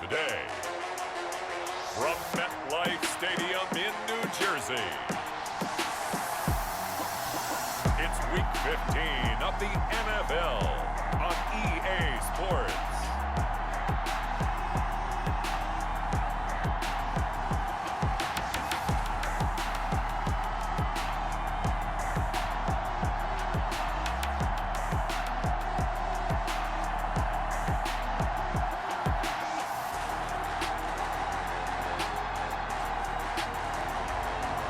day. From MetLife Stadium in New Jersey, it's Week 15 of the NFL on EA Sports.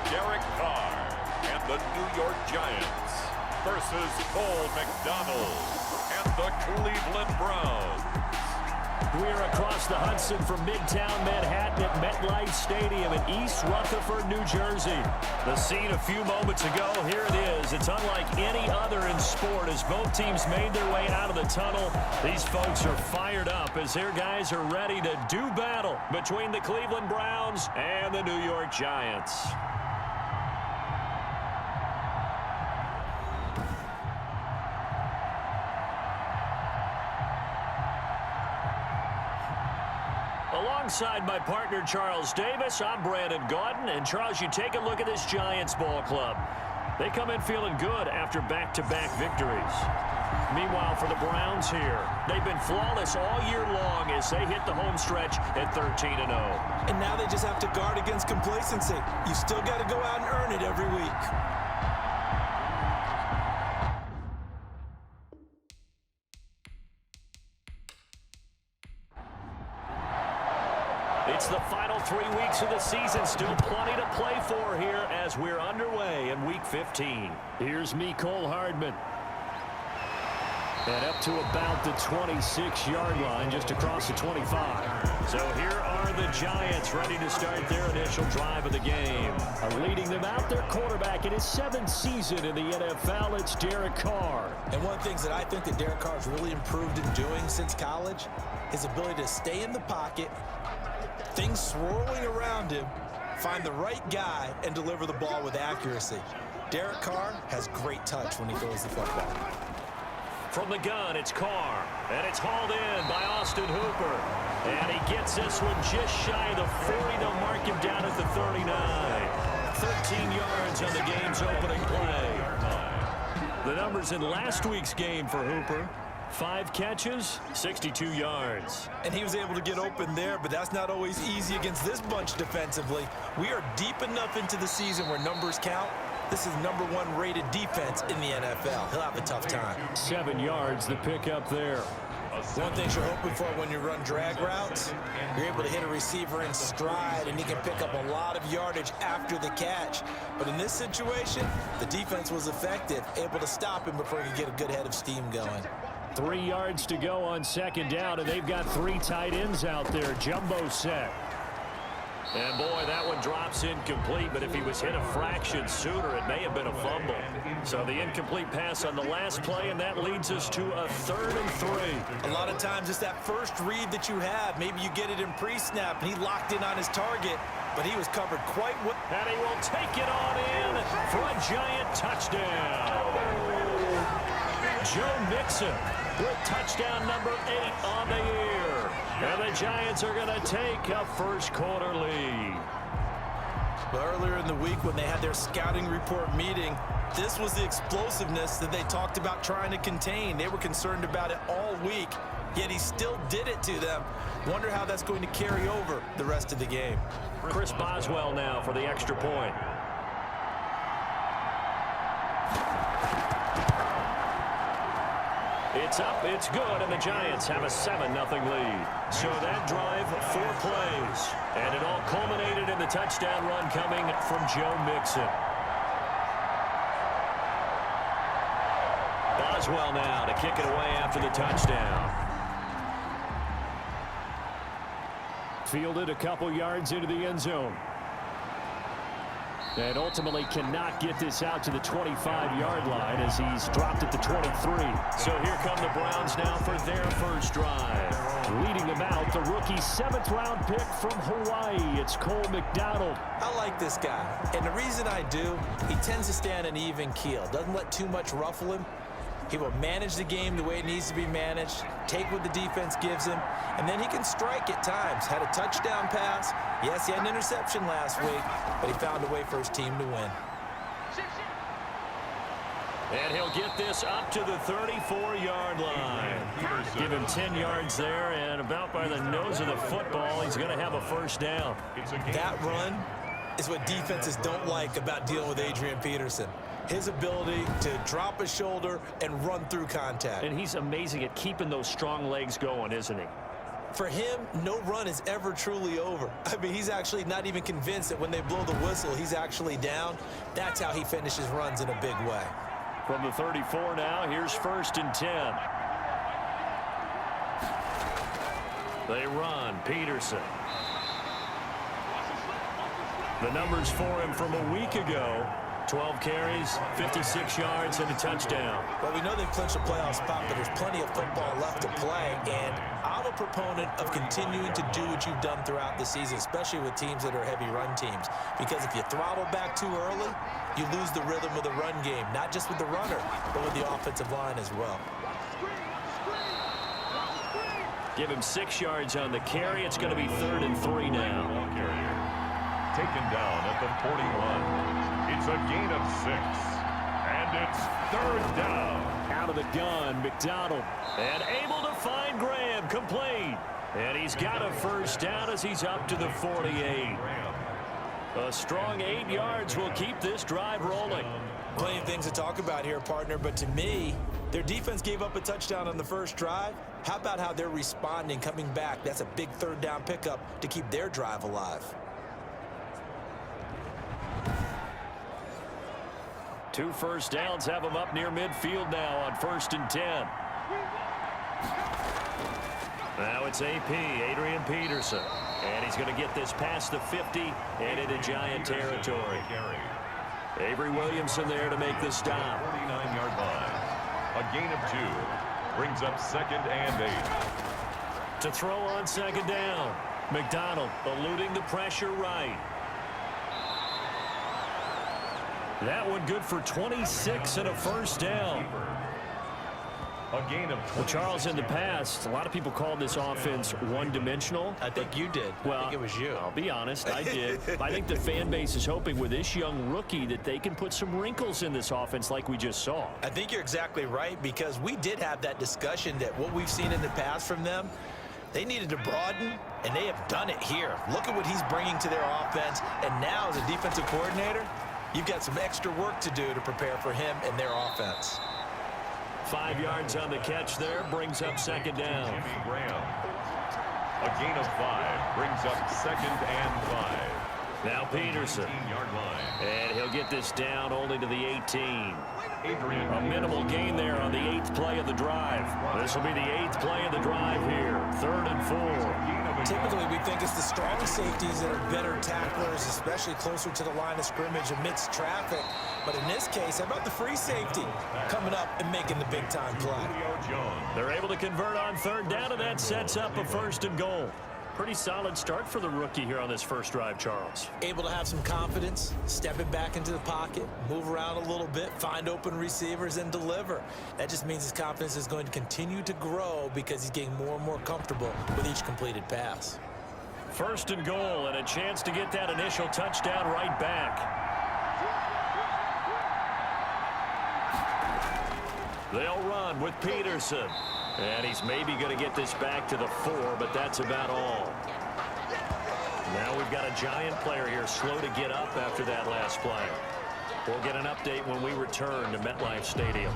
Derek Carr and the New York Giants versus Cole McDonald and the Cleveland Browns. We're across the Hudson from Midtown Manhattan at MetLife Stadium in East Rutherford, New Jersey. The scene a few moments ago, here it is. It's unlike any other in sport as both teams made their way out of the tunnel. These folks are fired up as their guys are ready to do battle between the Cleveland Browns and the New York Giants. Alongside my partner, Charles Davis, I'm Brandon Gaudin. And, Charles, you take a look at this Giants ball club. They come in feeling good after back-to-back victories. Meanwhile, for the Browns here, they've been flawless all year long as they hit the home stretch at 13-0. And now they just have to guard against complacency. You still got to go out and earn it every week. It's the final 3 weeks of the season. Still plenty to play for here as we're underway in Week 15. Here's Mecole Hardman. And up to about the 26-yard line, just across the 25. So here are the Giants ready to start their initial drive of the game. Leading them out, their quarterback in his 7th season in the NFL, it's Derek Carr. And one of the things that I think that Derek Carr has really improved in doing since college, his ability to stay in the pocket, things swirling around him, find the right guy, and deliver the ball with accuracy. Derek Carr has great touch when he throws the football. From the gun, it's Carr, and it's hauled in by Austin Hooper. And he gets this one just shy of the 40. They'll mark him down at the 39. 13 yards on the game's opening play. The numbers in last week's game for Hooper: 5 catches, 62 yards. And he was able to get open there, but that's not always easy against this bunch defensively. We are deep enough into the season where numbers count. This is #1 rated defense in the NFL. He'll have a tough time. 7 yards, the pickup there. One thing you're hoping for when you run drag routes, you're able to hit a receiver in stride, and he can pick up a lot of yardage after the catch. But in this situation, the defense was effective, able to stop him before he could get a good head of steam going. 3 yards to go on second down, and they've got 3 tight ends out there. Jumbo set. And, boy, that one drops incomplete, but if he was hit a fraction sooner, it may have been a fumble. So the incomplete pass on the last play, and that leads us to a 3rd and 3. A lot of times it's that first read that you have. Maybe you get it in pre-snap, and he locked in on his target, but he was covered quite well. And he will take it on in for a Giant touchdown. Joe Mixon with touchdown number 8 on the year. And the Giants are going to take a first-quarter lead. But earlier in the week when they had their scouting report meeting, this was the explosiveness that they talked about trying to contain. They were concerned about it all week, yet he still did it to them. Wonder how that's going to carry over the rest of the game. Chris Boswell now for the extra point. It's up, it's good, and the Giants have a 7-0 lead. So that drive, 4 plays. And it all culminated in the touchdown run coming from Joe Mixon. Boswell now to kick it away after the touchdown. Fielded a couple yards into the end zone. And ultimately cannot get this out to the 25-yard line as he's dropped at the 23. So here come the Browns now for their first drive. Leading them out, the rookie 7th-round pick from Hawaii. It's Cole McDonald. I like this guy. And the reason I do, he tends to stay on an even keel. Doesn't let too much ruffle him. He will manage the game the way it needs to be managed, take what the defense gives him, and then he can strike at times. Had a touchdown pass. Yes, he had an interception last week, but he found a way for his team to win. And he'll get this up to the 34-yard line. Give him 10 yards there, and about by the nose of the football, he's going to have a first down. That run is what defenses don't like about dealing with Adrian Peterson. His ability to drop a shoulder and run through contact. And he's amazing at keeping those strong legs going, isn't he? For him, no run is ever truly over. I mean, he's actually not even convinced that when they blow the whistle, he's actually down. That's how he finishes runs in a big way. From the 34 now, here's 1st and 10. They run. Peterson. The numbers for him from a week ago. 12 carries, 56 yards, and a touchdown. Well, we know they've clinched a playoff spot, but there's plenty of football left to play, and I'm a proponent of continuing to do what you've done throughout the season, especially with teams that are heavy run teams, because if you throttle back too early, you lose the rhythm of the run game, not just with the runner, but with the offensive line as well. Give him 6 yards on the carry. It's going to be 3rd and 3 now. Taken down at the 41. It's a gain of 6. And it's 3rd down. Out of the gun, McDonald. And able to find Graham, complete. And he's got a first down as he's up to the 48. A strong 8 yards will keep this drive rolling. Plenty of things to talk about here, partner, but to me, their defense gave up a touchdown on the first drive. How about how they're responding, coming back? That's a big 3rd down pickup to keep their drive alive. 2 first downs have him up near midfield now on 1st and 10. Now it's AP, Adrian Peterson. And he's going to get this past the 50 and into Giant territory. Avery Williamson there to make the stop. 49-yard line. A gain of 2. Brings up 2nd and 8. To throw on 2nd down. McDonald eluding the pressure right. That one good for 26 and a first down. A gain of 26. Well, Charles, in the past, a lot of people called this offense one-dimensional. I think you did. Well, I think it was you. I'll be honest, I did. I think the fan base is hoping with this young rookie that they can put some wrinkles in this offense like we just saw. I think you're exactly right, because we did have that discussion that what we've seen in the past from them, they needed to broaden, and they have done it here. Look at what he's bringing to their offense, and now as a defensive coordinator, you've got some extra work to do to prepare for him and their offense. 5 yards on the catch there, brings up 2nd down. Jimmy Graham. A gain of 5 brings up 2nd and 5. Now Peterson. 18-yard line. And he'll get this down only to the 18. Adrian. A minimal gain there on the 8th play of the drive. This will be the 8th play of the drive here. 3rd and 4. Typically, we think it's the strong safeties that are better tacklers, especially closer to the line of scrimmage amidst traffic. But in this case, how about the free safety coming up and making the big-time play? They're able to convert on 3rd down, and that sets up a 1st and goal. Pretty solid start for the rookie here on this first drive, Charles. Able to have some confidence, stepping back into the pocket, move around a little bit, find open receivers, and deliver. That just means his confidence is going to continue to grow because he's getting more and more comfortable with each completed pass. 1st and goal, and a chance to get that initial touchdown right back. They'll run with Peterson. And he's maybe going to get this back to the 4, but that's about all. Now we've got a Giant player here slow to get up after that last play. We'll get an update when we return to MetLife Stadium.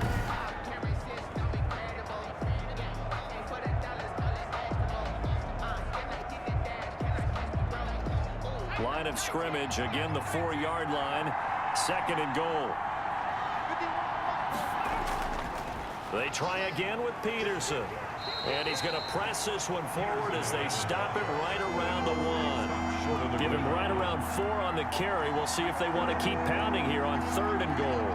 Line of scrimmage, again the 4-yard line, 2nd and goal. They try again with Peterson. And he's going to press this one forward as they stop it right around the 1. Give him right around 4 on the carry. We'll see if they want to keep pounding here on 3rd and goal.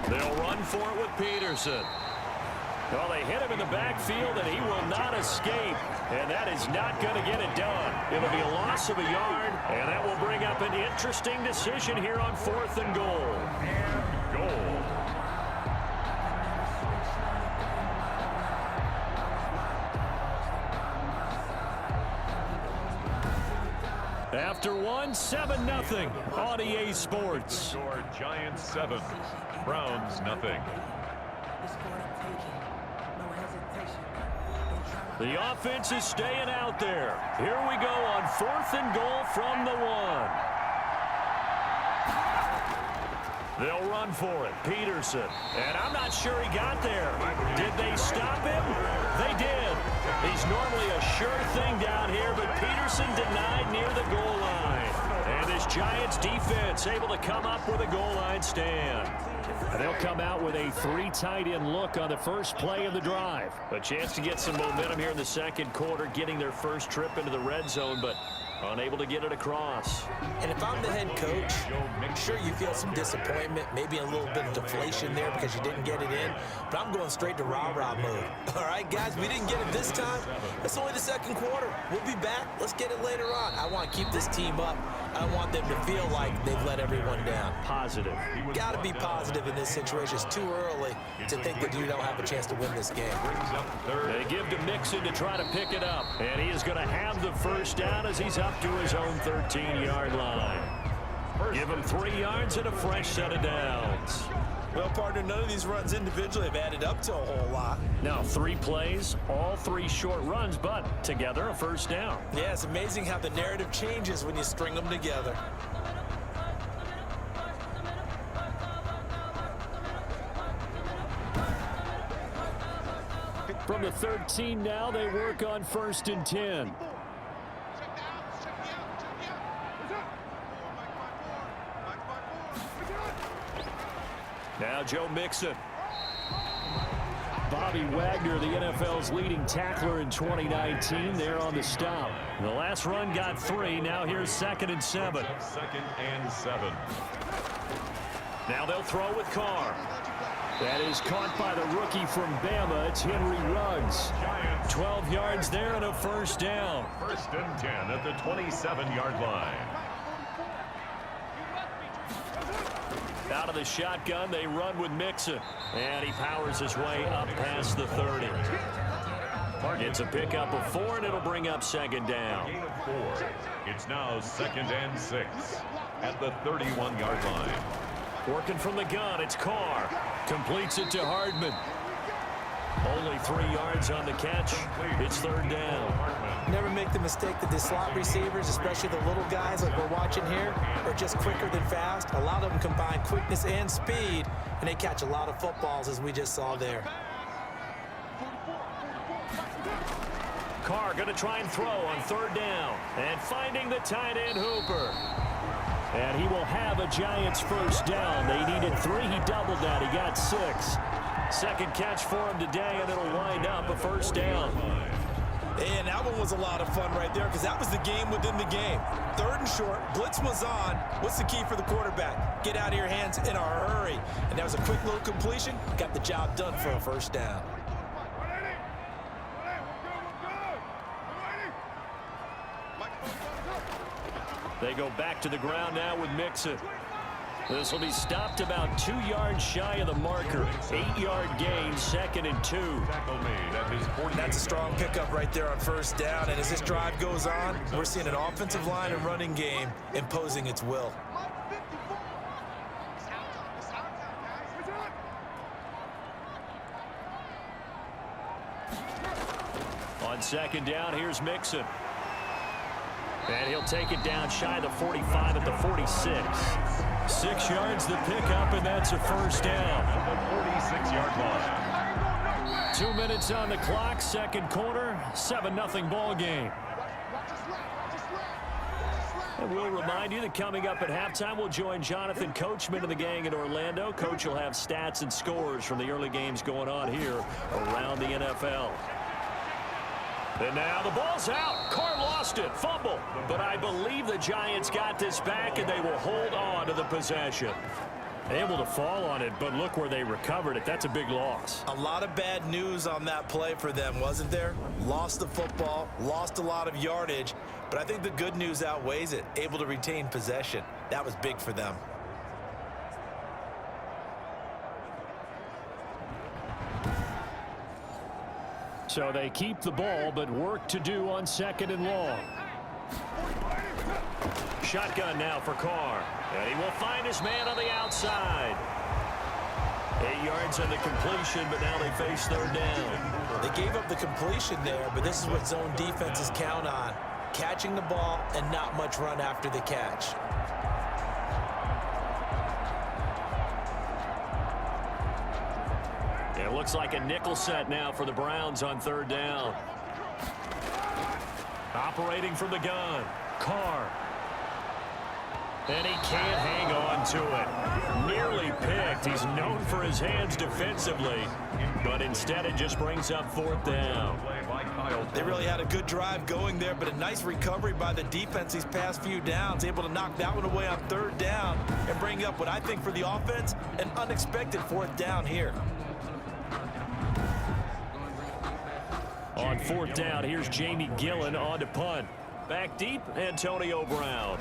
They'll run for it with Peterson. Well, they hit him in the backfield, and he will not escape. And that is not going to get it done. It'll be a loss of a yard, and that will bring up an interesting decision here on 4th and goal. And goal. After one, 7-0 on EA Sports. Score Giants 7, Browns nothing. The offense is staying out there. Here we go on 4th and goal from the 1. They'll run for it. Peterson. And I'm not sure he got there. Did they stop him? They did. He's normally a sure thing down here, but Peterson denied near the goal line. And this Giants defense able to come up with a goal line stand. And they'll come out with a 3 tight end look on the first play of the drive. A chance to get some momentum here in the second quarter, getting their first trip into the red zone, but unable to get it across. And if I'm the head coach, sure you feel some disappointment, maybe a little bit of deflation there because you didn't get it in, but I'm going straight to rah-rah mode. All right, guys, we didn't get it this time. It's only the second quarter. We'll be back. Let's get it later on. I want to keep this team up. I don't want them to feel like they've let everyone down. Positive. Got to be positive in this situation. It's too early to think that you don't have a chance to win this game. They give to Mixon to try to pick it up, and he is going to have the first down as he's up to his own 13-yard line. Give him 3 yards and a fresh set of downs. Well, partner, none of these runs individually have added up to a whole lot. Now 3 plays, all 3 short runs, but together a first down. Yeah, it's amazing how the narrative changes when you string them together. From the 13 now, they work on 1st and 10. Now Joe Mixon. Bobby Wagner, the NFL's leading tackler in 2019, there on the stop. The last run got 3. Now here's 2nd and 7. 2nd and 7. Now they'll throw with Carr. That is caught by the rookie from Bama. It's Henry Ruggs. 12 yards there and a first down. 1st and 10 at the 27-yard line. Out of the shotgun, they run with Mixon. And he powers his way up past the 30. It's a pickup of 4, and it'll bring up 2nd down. Gain of 4. It's now 2nd and 6 at the 31-yard line. Working from the gun, it's Carr. Completes it to Hardman. Only 3 yards on the catch. It's 3rd down. Never make the mistake that the slot receivers, especially the little guys like we're watching here, are just quicker than fast. A lot of them combine quickness and speed, and they catch a lot of footballs, as we just saw there. Carr going to try and throw on 3rd down. And finding the tight end Hooper. And he will have a Giants first down. They needed 3. He doubled that. He got 6. Second catch for him today, and it'll wind up a first down. And that one was a lot of fun right there because that was the game within the game. 3rd and short, blitz was on. What's the key for the quarterback? Get out of your hands in a hurry. And that was a quick little completion. Got the job done for a first down. They go back to the ground now with Mixon. This will be stopped about 2 yards shy of the marker. 8-yard gain, 2nd and 2. That's a strong pickup right there on first down. And as this drive goes on, we're seeing an offensive line and running game imposing its will. On 2nd down, here's Mixon. And he'll take it down shy of the 45 at the 46. 6 yards the pickup, and that's a first down. The 46-yard line. 2 minutes on the clock, second quarter, 7-0 ball game. And we'll remind you that coming up at halftime, we'll join Jonathan Coachman and the gang in Orlando. Coach will have stats and scores from the early games going on here around the NFL. And now the ball's out. Carr lost it. Fumble. But I believe the Giants got this back, and they will hold on to the possession. Able to fall on it, but look where they recovered it. That's a big loss. A lot of bad news on that play for them, wasn't there? Lost the football, lost a lot of yardage, but I think the good news outweighs it. Able to retain possession. That was big for them. So they keep the ball, but work to do on 2nd and long. Shotgun now for Carr. And he will find his man on the outside. 8 yards on the completion, but now they face third down. They gave up the completion there, but this is what zone defenses count on. Catching the ball and not much run after the catch. It looks like a nickel set now for the Browns on third down. Operating from the gun, Carr. And he can't hang on to it. Nearly picked. He's known for his hands defensively, but instead it just brings up fourth down. They really had a good drive going there, but a nice recovery by the defense these past few downs, able to knock that one away on third down and bring up what I think for the offense, an unexpected fourth down here. On fourth down, here's Jamie Gillen on to punt. Back deep, Antonio Brown.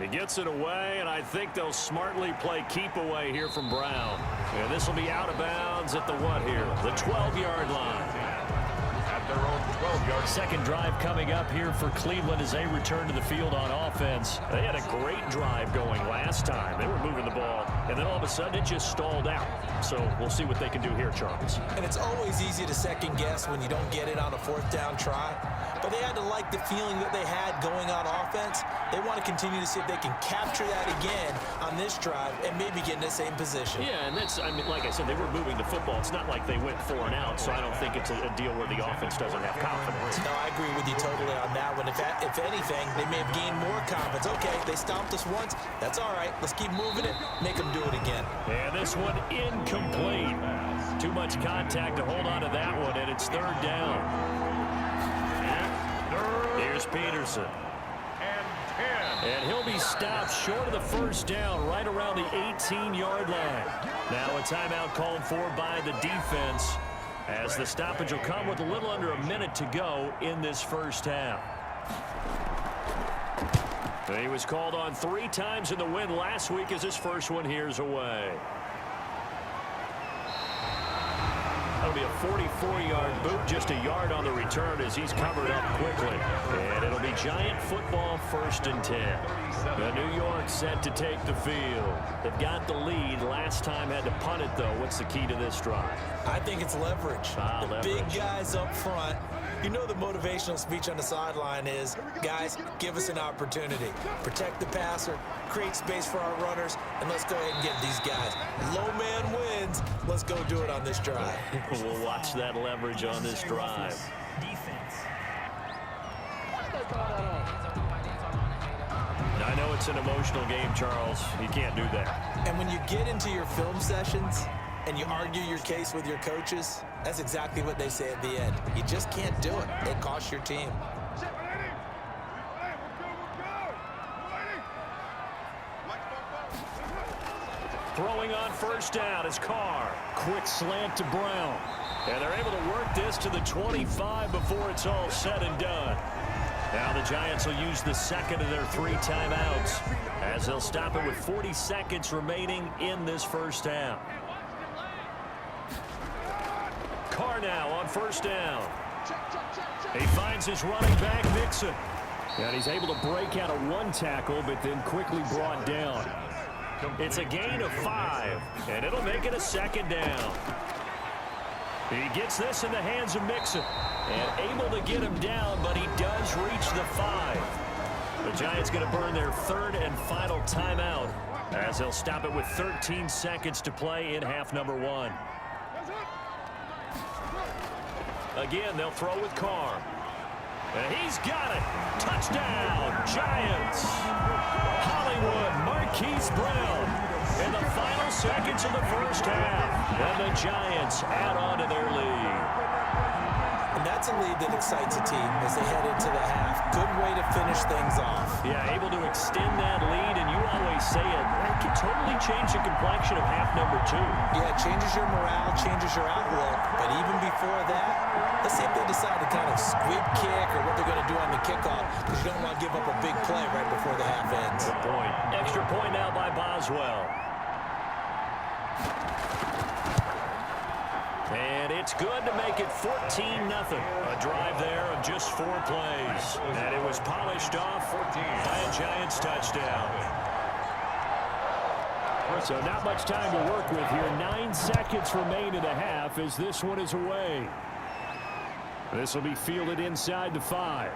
He gets it away, and I think they'll smartly play keep away here from Brown. And this will be out of bounds at the what here? The 12-yard line. At their own 12-yard. Second drive coming up here for Cleveland as they return to the field on offense. They had a great drive going last time. They were moving the ball, and then all of a sudden it just stalled out. So we'll see what they can do here, Charles. And it's always easy to second guess when you don't get it on a fourth down try. But they had to like the feeling that they had going on offense. They want to continue to see if they can capture that again on this drive and maybe get in the same position. Yeah, and that's, I mean, like I said, they were moving the football. It's not like they went 4 and out, so I don't think it's a deal where the offense doesn't have confidence. No, I agree with you totally on that one. If anything, they may have gained more confidence. Okay, they stomped us once. That's all right. Let's keep moving it. Make them do it again. And this one incomplete. Too much contact to hold on to that one, and it's third down. Here's Peterson. And he'll be stopped short of the first down right around the 18-yard line. Now a timeout called for by the defense as the stoppage will come with a little under a minute to go in this first half. He was called on 3 times in the win last week as his first one here's away. That'll be a 44-yard boot, just a yard on the return as he's covered up quickly. And it'll be Giant football, 1st and 10. The New York set to take the field. They've got the lead. Last time had to punt it, though. What's the key to this drive? I think it's leverage. Leverage. Big guys up front. You know the motivational speech on the sideline is, guys, give us an opportunity. Protect the passer, create space for our runners, and let's go ahead and get these guys. Low man wins. Let's go do it on this drive. We'll watch that leverage on this drive. I know it's an emotional game, Charles. You can't do that. And when you get into your film sessions and you argue your case with your coaches, that's exactly what they say at the end. You just can't do it. It costs your team. Throwing on first down is Carr. Quick slant to Brown. And they're able to work this to the 25 before it's all said and done. Now the Giants will use the second of their 3 timeouts as they'll stop it with 40 seconds remaining in this first half. Carr now on first down. He finds his running back, Mixon. And he's able to break out of 1 tackle, but then quickly brought down. It's a gain of 5, and it'll make it a 2nd down. He gets this in the hands of Mixon, and able to get him down, but he does reach the 5. The Giants going to burn their 3rd and final timeout as they'll stop it with 13 seconds to play in half number 1. Again, they'll throw with Carr. And he's got it. Touchdown, Giants. Hollywood, Marquise Brown in the final seconds of the first half. And the Giants add on to their lead. And that's a lead that excites a team as they head into the half. Good way to finish things off. Yeah, able to extend that lead, and you always say it can totally change the complexion of half number 2. Yeah, it changes your morale, changes your outlook. But even before that, let's see if they decide to kind of squib kick or what they're going to do on the kickoff, because you don't want to give up a big play right before the half ends. Good point. Extra point now by Boswell. And it's good to make it 14-0. A drive there of just 4 plays. And it was polished off by a Giants touchdown. So not much time to work with here. 9 seconds remain in the half as this one is away. This will be fielded inside the 5.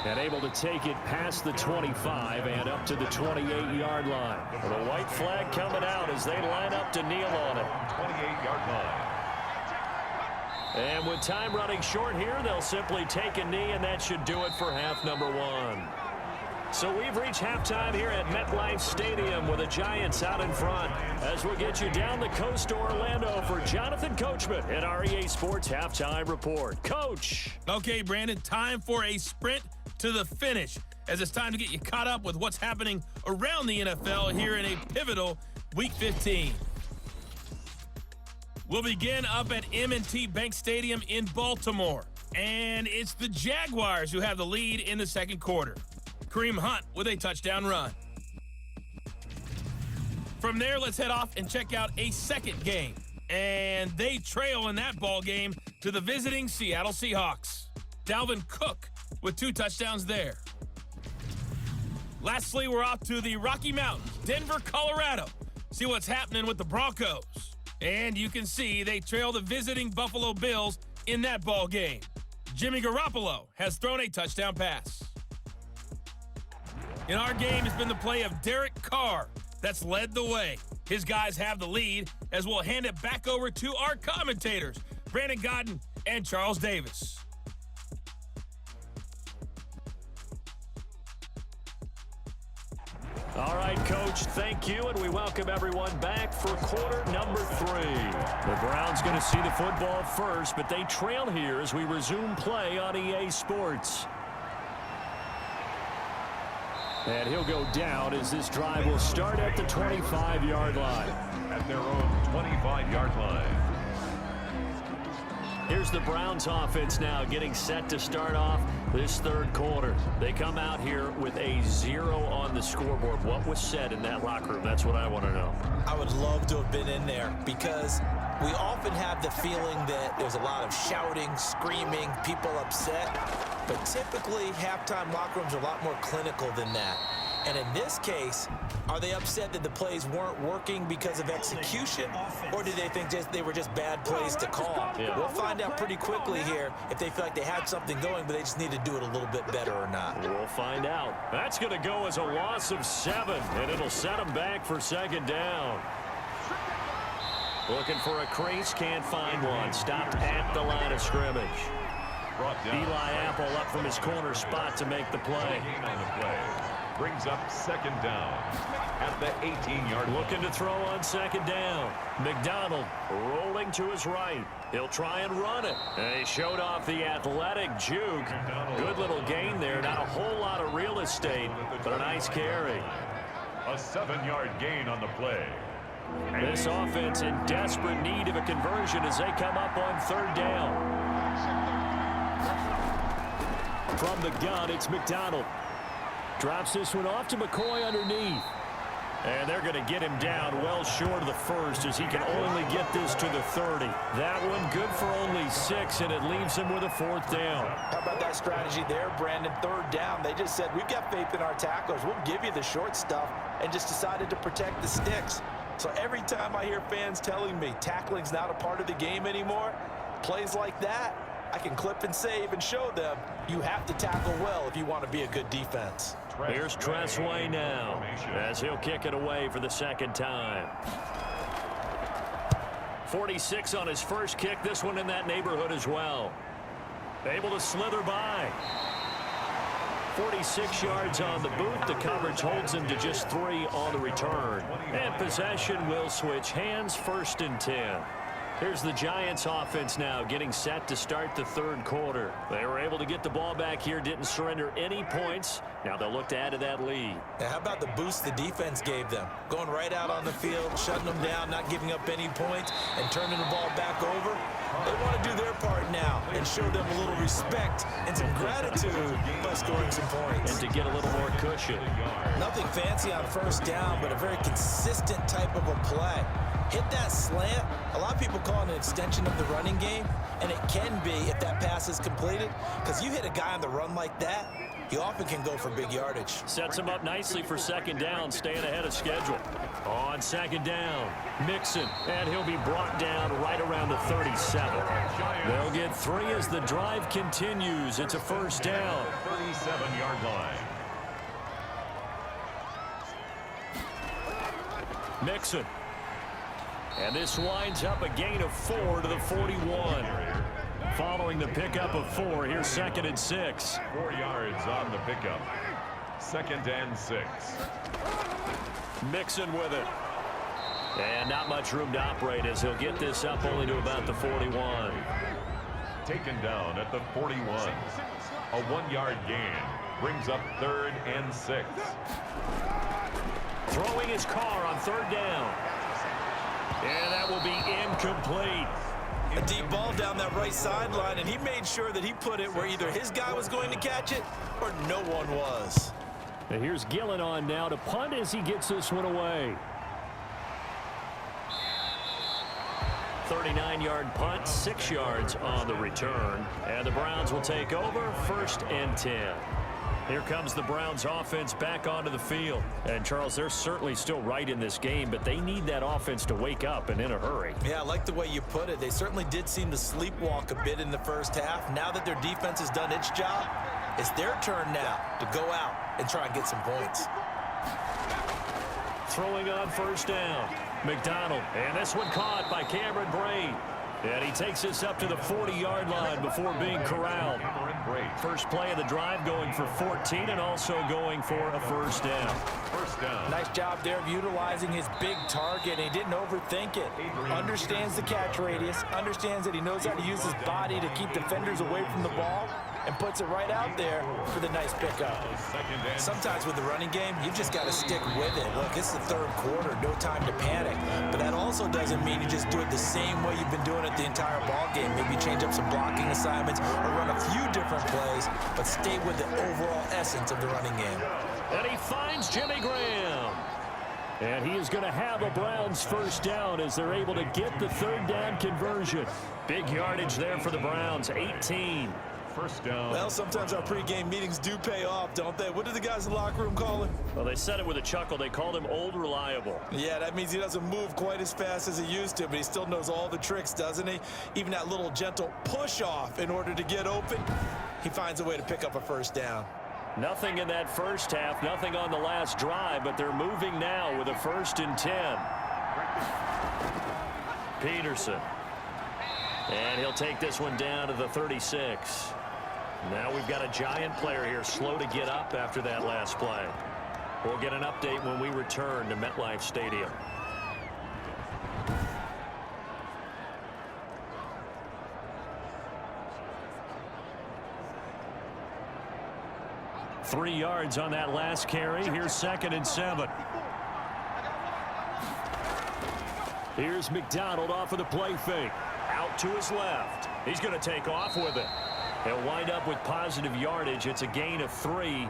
And able to take it past the 25 and up to the 28-yard line. The white flag coming out as they line up to kneel on it. 28-yard line. And with time running short here, they'll simply take a knee, and that should do it for half number 1. So we've reached halftime here at MetLife Stadium with the Giants out in front as we'll get you down the coast to Orlando for Jonathan Coachman at our EA Sports Halftime Report. Coach. Okay, Brandon, time for a sprint to the finish as it's time to get you caught up with what's happening around the NFL here in a pivotal Week 15. We'll begin up at M&T Bank Stadium in Baltimore, and it's the Jaguars who have the lead in the second quarter. Kareem Hunt with a touchdown run. From there, let's head off and check out a second game. And they trail in that ball game to the visiting Seattle Seahawks. Dalvin Cook with 2 touchdowns there. Lastly, we're off to the Rocky Mountains, Denver, Colorado. See what's happening with the Broncos. And you can see they trail the visiting Buffalo Bills in that ball game. Jimmy Garoppolo has thrown a touchdown pass. In our game, it's been the play of Derek Carr that's led the way. His guys have the lead as we'll hand it back over to our commentators, Brandon Godden and Charles Davis. All right, Coach, thank you, and we welcome everyone back for quarter number 3. The Browns going to see the football first, but they trail here as we resume play on EA Sports. And he'll go down as this drive will start at the 25-yard line. At their own 25-yard line. Here's the Browns offense now getting set to start off this third quarter. They come out here with a 0 on the scoreboard. What was said in that locker room? That's what I want to know. I would love to have been in there because we often have the feeling that there's a lot of shouting, screaming, people upset. But typically, halftime locker rooms are a lot more clinical than that. And in this case, are they upset that the plays weren't working because of execution, or do they think they were just bad plays to call? Yeah. We'll find out pretty quickly here if they feel like they had something going, but they just need to do it a little bit better or not. We'll find out. That's going to go as a loss of 7, and it'll set them back for second down. Looking for a crease, can't find one. Stopped at the line of scrimmage. Eli Apple up from his corner spot to make the play. Brings up second down at the 18-yard line. Looking to throw on second down. McDonald rolling to his right. He'll try and run it. And he showed off the athletic juke. Good little gain there. Not a whole lot of real estate, but a nice carry. A 7-yard gain on the play. This offense in desperate need of a conversion as they come up on third down. From the gun, it's McDonald. Drops this one off to McCoy underneath. And they're going to get him down well short of the first as he can only get this to the 30. That one good for only 6, and it leaves him with a 4th down. How about that strategy there, Brandon? Third down, they just said, we've got faith in our tacklers. We'll give you the short stuff, and just decided to protect the sticks. So every time I hear fans telling me tackling's not a part of the game anymore, plays like that, I can clip and save and show them you have to tackle well if you want to be a good defense. Here's Tressway now as he'll kick it away for the second time. 46 on his first kick. This one in that neighborhood as well. Able to slither by. 46 yards on the boot. The coverage holds him to just 3 on the return. And possession will switch hands, 1st and 10. Here's the Giants offense now getting set to start the third quarter. They were able to get the ball back here, didn't surrender any points. Now they'll look to add to that lead. Now, how about the boost the defense gave them? Going right out on the field, shutting them down, not giving up any points, and turning the ball back over. They want to do their part now and show them a little respect and some gratitude by scoring some points. And to get a little more cushion. Nothing fancy on first down, but a very consistent type of a play. Hit that slant. A lot of people call it an extension of the running game, and it can be if that pass is completed, because you hit a guy on the run like that, he often can go for big yardage. Sets him up nicely for second down, staying ahead of schedule. On second down, Mixon, and he'll be brought down right around the 37. They'll get 3 as the drive continues. It's a first down. 37-yard line. Mixon. And this winds up a gain of 4 to the 41. Following the pickup of 4, here's 2nd and 6. 4 yards on the pickup. 2nd and 6. Mixon with it. And not much room to operate as he'll get this up only to about the 41. Taken down at the 41. A 1-yard gain brings up 3rd and 6. Throwing his car on 3rd down. And that will be incomplete. A deep ball down that right sideline, and he made sure that he put it where either his guy was going to catch it or no one was. And here's Gillen on now to punt as he gets this one away. 39-yard punt, 6 yards on the return. And the Browns will take over, 1st and 10. Here comes the Browns offense back onto the field. And, Charles, they're certainly still right in this game, but they need that offense to wake up and in a hurry. Yeah, I like the way you put it. They certainly did seem to sleepwalk a bit in the first half. Now that their defense has done its job, it's their turn now to go out and try and get some points. Throwing on first down, McDonald. And this one caught by Cameron Brate. And he takes this up to the 40-yard line before being corralled. First play of the drive going for 14 and also going for a first down. First down. Nice job there of utilizing his big target. He didn't overthink it. Understands the catch radius, understands that he knows how to use his body to keep defenders away from the ball, and puts it right out there for the nice pickup. Sometimes with the running game, you just got to stick with it. Look, it's the 3rd quarter, no time to panic. But that also doesn't mean you just do it the same way you've been doing it the entire ball game. Maybe change up some blocking assignments or run a few different plays, but stay with the overall essence of the running game. And he finds Jimmy Graham. And he is going to have a Browns first down as they're able to get the 3rd down conversion. Big yardage there for the Browns, 18. First down. Well, sometimes our pregame meetings do pay off, don't they? What did the guys in the locker room call him? Well, they said it with a chuckle. They called him Old Reliable. Yeah, that means he doesn't move quite as fast as he used to, but he still knows all the tricks, doesn't he? Even that little gentle push-off in order to get open, he finds a way to pick up a first down. Nothing in that first half, nothing on the last drive, but they're moving now with a 1st and 10. Peterson. And he'll take this one down to the 36. Now we've got a Giant player here slow to get up after that last play. We'll get an update when we return to MetLife Stadium. Three yards on that last carry. Here's 2nd and 7. Here's McDonald off of the play fake. Out to his left. He's going to take off with it. He'll wind up with positive yardage. It's a gain of 3,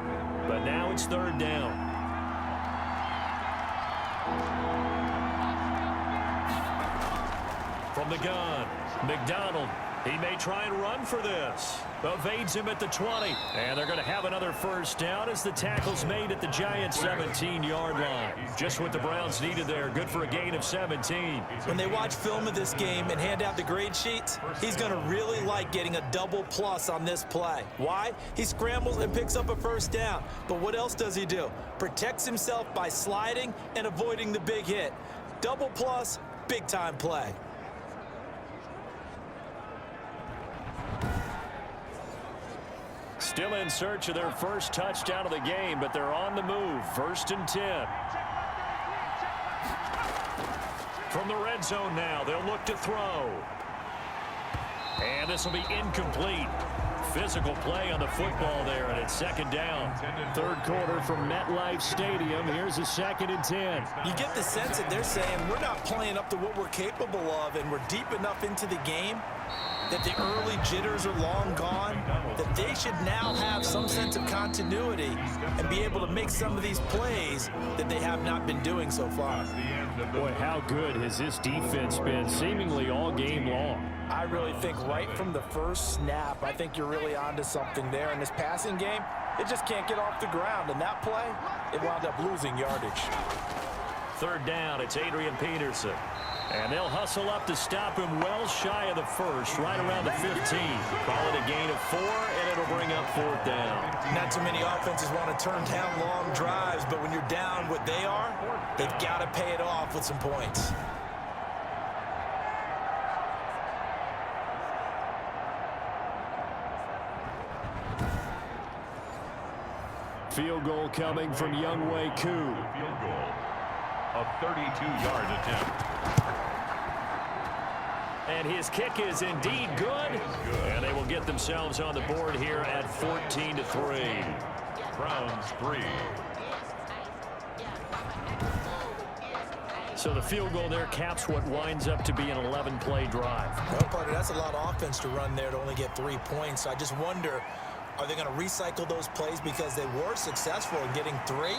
but now it's 3rd down. From the gun, McDonald. He may try and run for this. Evades him at the 20. And they're going to have another first down as the tackle's made at the Giants' 17-yard line. Just what the Browns needed there. Good for a gain of 17. When they watch film of this game and hand out the grade sheets, he's going to really like getting a double plus on this play. Why? He scrambles and picks up a first down. But what else does he do? Protects himself by sliding and avoiding the big hit. Double plus, big-time play. Still in search of their first touchdown of the game, but they're on the move. 1st and 10. From the red zone now, they'll look to throw. And this will be incomplete. physical play on the football there, and it's second down. Third quarter from MetLife Stadium. Here's a 2nd and 10. You get the sense that they're saying we're not playing up to what we're capable of, and we're deep enough into the game that the early jitters are long gone, that they should now have some sense of continuity and be able to make some of these plays that they have not been doing so far. Boy, how good has this defense been seemingly all game long? I really think right from the first snap, I think you're really onto something there. In this passing game, it just can't get off the ground. And that play, it wound up losing yardage. Third down, it's Adrian Peterson. And they'll hustle up to stop him well shy of the first, right around the 15. Call it a gain of 4, and it'll bring up 4th down. Not too many offenses want to turn down long drives, but when you're down what they are, they've got to pay it off with some points. Field goal coming from Younghoe Koo. Field goal. A 32-yard attempt. And his kick is indeed good. And they will get themselves on the board here at 14-3. Browns 3. So the field goal there caps what winds up to be an 11-play drive. Well, partner, that's a lot of offense to run there to only get 3 points. I just wonder, are they going to recycle those plays because they were successful in getting 3?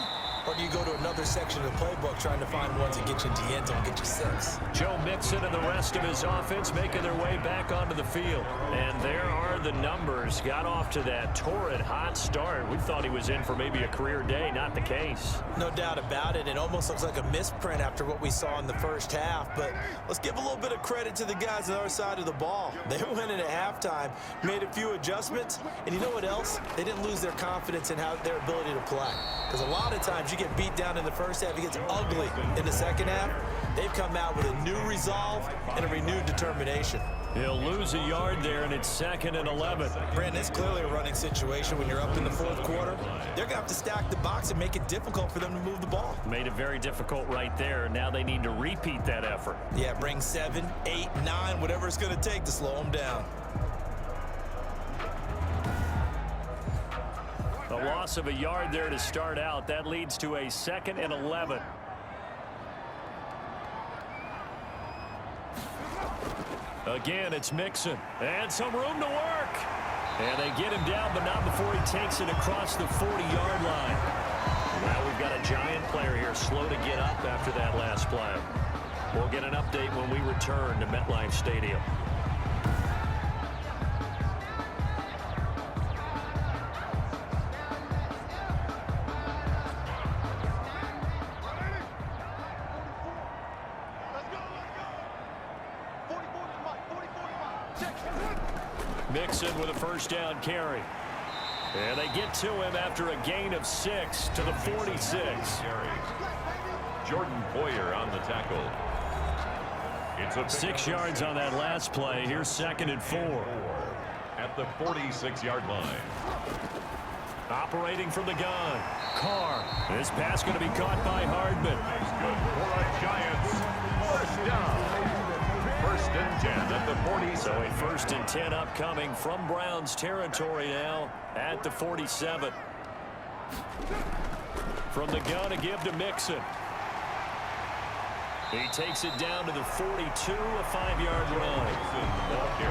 Or do you go to another section of the playbook trying to find ones that get you into the end zone, get you 6? Joe Mixon and the rest of his offense making their way back onto the field. And there are the numbers. Got off to that torrid hot start. We thought he was in for maybe a career day. Not the case. No doubt about it. It almost looks like a misprint after what we saw in the first half. But let's give a little bit of credit to the guys on the other side of the ball. They went in at halftime, made a few adjustments, and you know what else? They didn't lose their confidence in their ability to play. Because a lot of times you get beat down in the first half, it gets ugly in the second half. They've come out with a new resolve and a renewed determination. He'll lose a yard there, and it's 2nd and 11. Brandon, it's clearly a running situation when you're up in the fourth quarter. They're going to have to stack the box and make it difficult for them to move the ball. Made it very difficult right there. Now they need to repeat that effort. Yeah, bring 7, 8, 9, whatever it's going to take to slow them down. A loss of a yard there to start out. That leads to a 2nd and 11. Again, it's Mixon. And some room to work. And they get him down, but not before he takes it across the 40-yard line. Now we've got a Giant player here slow to get up after that last play. We'll get an update when we return to MetLife Stadium. Mixon with a first down carry. And they get to him after a gain of 6 to the 46. Jordan Poyer on the tackle. It's a 6 yards on that last play. Here's 2nd and 4. At the 46-yard line. Operating from the gun. Carr. This pass going to be caught by Hardman. Good for a Giants. First down. 1st and 10 at the 40. So a 1st and 10 upcoming from Browns territory now at the 47. From the gun, a give to Mixon. He takes it down to the 42, a 5-yard run.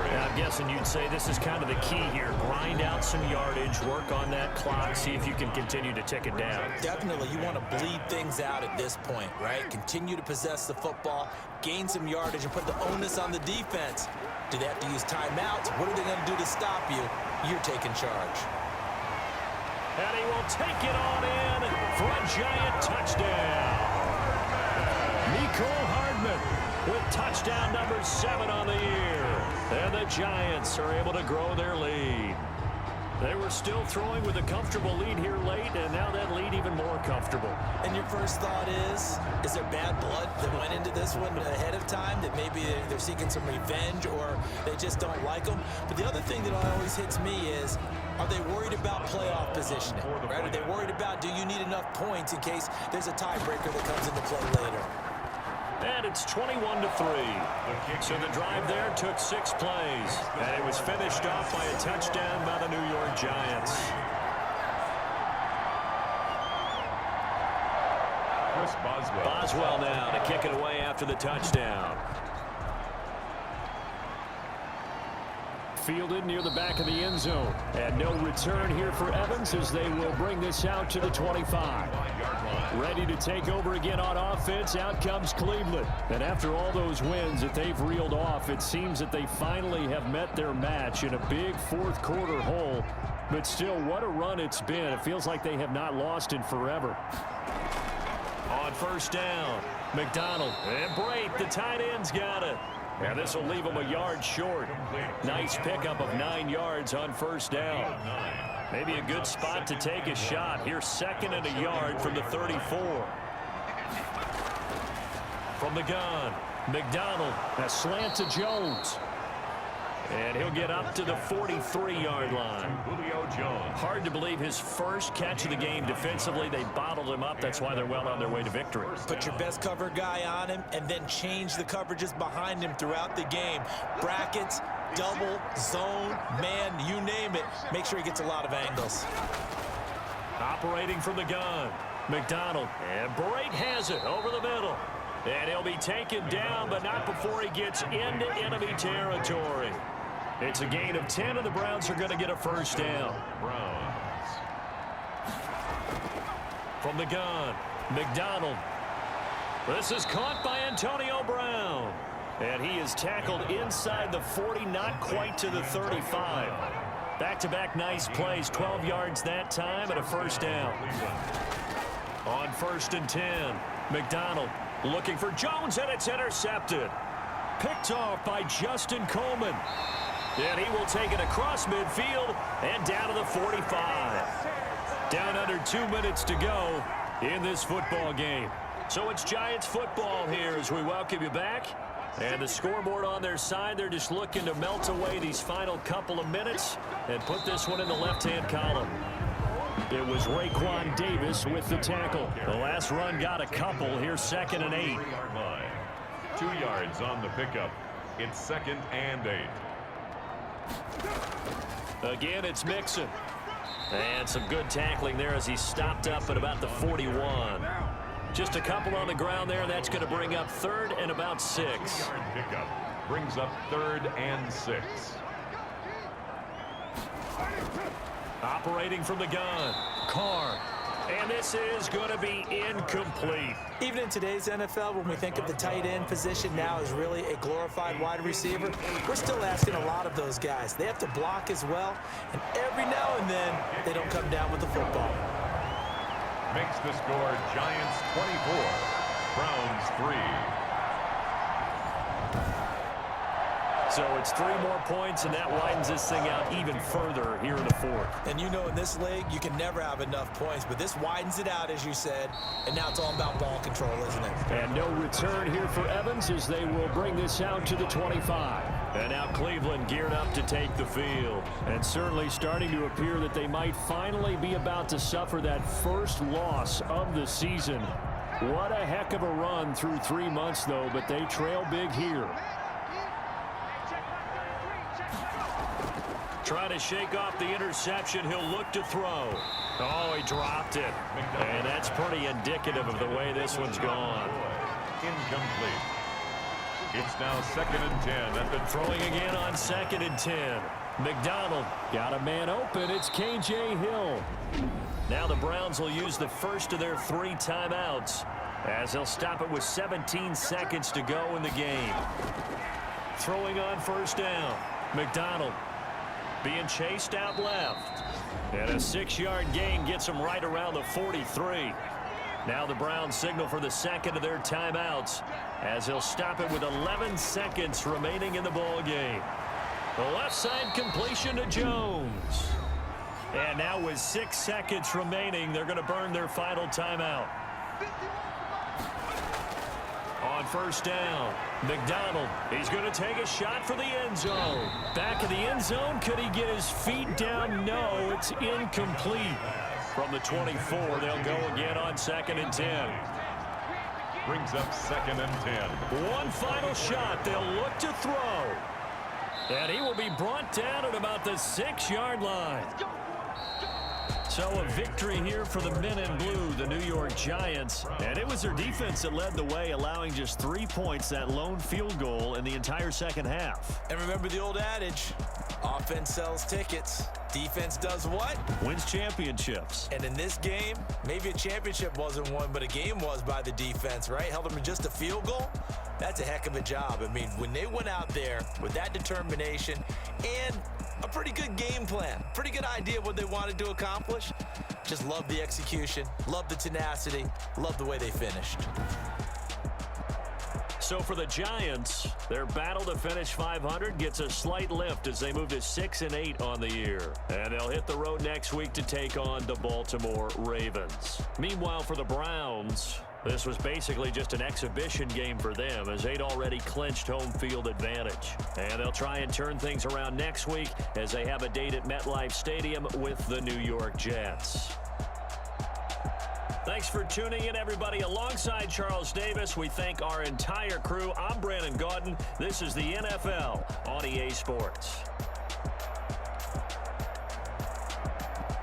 And I'm guessing you'd say this is kind of the key here. Grind out some yardage, work on that clock, see if you can continue to tick it down. Definitely, you want to bleed things out at this point, right? Continue to possess the football, gain some yardage, and put the onus on the defense. Do they have to use timeouts? What are they going to do to stop you? You're taking charge. And he will take it on in for a Giant touchdown. Mecole Hardman with touchdown number 7 on the year. And the Giants are able to grow their lead. They were still throwing with a comfortable lead here late, and now that lead even more comfortable. And your first thought is there bad blood that went into this one ahead of time, that maybe they're seeking some revenge or they just don't like them? But the other thing that always hits me is, are they worried about playoff positioning? Right? Are they worried about, do you need enough points in case there's a tiebreaker that comes into play later? And it's 21-3. So the drive there took 6 plays. And it was finished off by a touchdown by the New York Giants. Chris Boswell. Boswell now to kick it away after the touchdown. Fielded near the back of the end zone. And no return here for Evans as they will bring this out to the 25. Ready to take over again on offense. Out comes Cleveland. And after all those wins that they've reeled off, it seems that they finally have met their match in a big fourth quarter hole. But still, what a run it's been. It feels like they have not lost in forever. On first down, McDonald and Brate, the tight end's got it. And this will leave him a yard short. Nice pickup of 9 yards on first down. Maybe a good spot to take a shot. Here's 2nd and a yard from the 34. From the gun, McDonald, a slant to Jones. And he'll get up to the 43-yard line. Hard to believe his first catch of the game defensively. They bottled him up. That's why they're well on their way to victory. Put your best cover guy on him and then change the coverages behind him throughout the game. Brackets, double, zone, man, you name it. Make sure he gets a lot of angles. Operating from the gun, McDonald. And Brate has it over the middle. And he'll be taken down, but not before he gets into enemy territory. It's a gain of 10, and the Browns are going to get a first down. Browns. From the gun, McDonald. This is caught by Antonio Brown. And he is tackled inside the 40, not quite to the 35. Back-to-back nice plays, 12 yards that time, and a first down. On 1st and 10, McDonald looking for Jones, and it's intercepted. Picked off by Justin Coleman. And he will take it across midfield and down to the 45. Down under 2 minutes to go in this football game. So it's Giants football here as we welcome you back. And the scoreboard on their side, they're just looking to melt away these final couple of minutes and put this one in the left-hand column. It was Raekwon Davis with the tackle. The last run got a couple. Here's 2nd and 8. 2 yards on the pickup. It's 2nd and 8. Again, it's Mixon. And some good tackling there as he stopped up at about the 41. Just a couple on the ground there. That's going to bring up 3rd and about 6. Pickup brings up 3rd and 6. Operating from the gun, Carr. And this is going to be incomplete. Even in today's NFL, when we think of the tight end position now as really a glorified wide receiver, we're still asking a lot of those guys. They have to block as well, and every now and then, they don't come down with the football. Makes the score Giants 24, Browns 3. So it's 3 more points, and that widens this thing out even further here in the 4th. And you know in this league, you can never have enough points, but this widens it out, as you said, and now it's all about ball control, isn't it? And no return here for Evans as they will bring this out to the 25. And now Cleveland geared up to take the field. And certainly starting to appear that they might finally be about to suffer that first loss of the season. What a heck of a run through 3 months, though, but they trail big here. Trying to shake off the interception. He'll look to throw. Oh, he dropped it. And that's pretty indicative of the way this one's gone. Incomplete. It's now 2nd and 10. And the throwing again on 2nd and 10. McDonald got a man open. It's K.J. Hill. Now the Browns will use the first of their 3 timeouts as they'll stop it with 17 seconds to go in the game. Throwing on first down. McDonald being chased out left. And a 6-yard gain gets him right around the 43. Now the Browns signal for the second of their timeouts as he'll stop it with 11 seconds remaining in the ball game. The left side completion to Jones. And now with 6 seconds remaining, they're going to burn their final timeout. On first down, McDonald, he's going to take a shot for the end zone. Back of the end zone, could he get his feet down? No, it's incomplete. From the 24, they'll go again on 2nd and 10. brings up 2nd and 10. One final shot. They'll look to throw. And he will be brought down at about the 6-yard line. So a victory here for the men in blue, the New York Giants. And it was their defense that led the way, allowing just 3 points, that lone field goal in the entire second half. And remember the old adage, offense sells tickets. Defense does what? Wins championships. And in this game, maybe a championship wasn't won, but a game was by the defense, right? Held them to just a field goal. That's a heck of a job. I mean, when they went out there with that determination and a pretty good game plan, pretty good idea of what they wanted to accomplish, just love the execution, love the tenacity, love the way they finished. So for the Giants, their battle to finish 500 gets a slight lift as they move to 6-8 on the year. And they'll hit the road next week to take on the Baltimore Ravens. Meanwhile, for the Browns, this was basically just an exhibition game for them as they'd already clinched home field advantage. And they'll try and turn things around next week as they have a date at MetLife Stadium with the New York Jets. Thanks for tuning in, everybody. Alongside Charles Davis, we thank our entire crew. I'm Brandon Gaudin. This is the NFL on EA Sports.